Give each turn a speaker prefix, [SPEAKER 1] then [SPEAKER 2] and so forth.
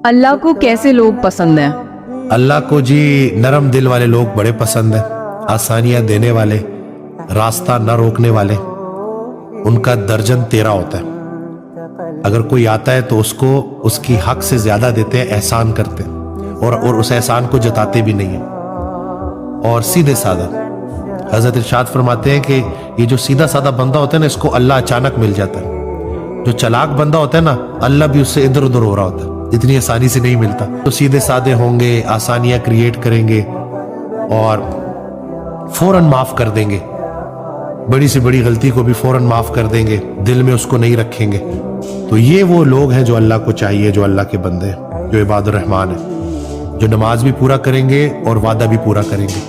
[SPEAKER 1] अल्लाह को कैसे लोग पसंद हैं?
[SPEAKER 2] अल्लाह को जी नरम दिल वाले लोग बड़े पसंद हैं, आसानियां देने वाले, रास्ता न रोकने वाले। उनका दर्जन 13 होता है। अगर कोई आता है तो उसको उसकी हक से ज्यादा देते हैं, एहसान करते हैं और उस एहसान को जताते भी नहीं है। और सीधे साधा हजरत इरशाद फरमाते हैं कि ये जो सीधा साधा बंदा होता है ना, इसको अल्लाह अचानक मिल जाता है। जो चालाक बंदा होता है ना, अल्लाह भी उससे इधर उधर हो रहा होता है, इतनी आसानी से नहीं मिलता। तो सीधे साधे होंगे, आसानियां क्रिएट करेंगे और फौरन माफ कर देंगे। बड़ी से बड़ी गलती को भी फौरन माफ कर देंगे, दिल में उसको नहीं रखेंगे। तो ये वो लोग हैं जो अल्लाह को चाहिए, जो अल्लाह के बंदे हैं, जो इबादुर रहमान है, जो नमाज भी पूरा करेंगे और वादा भी पूरा करेंगे।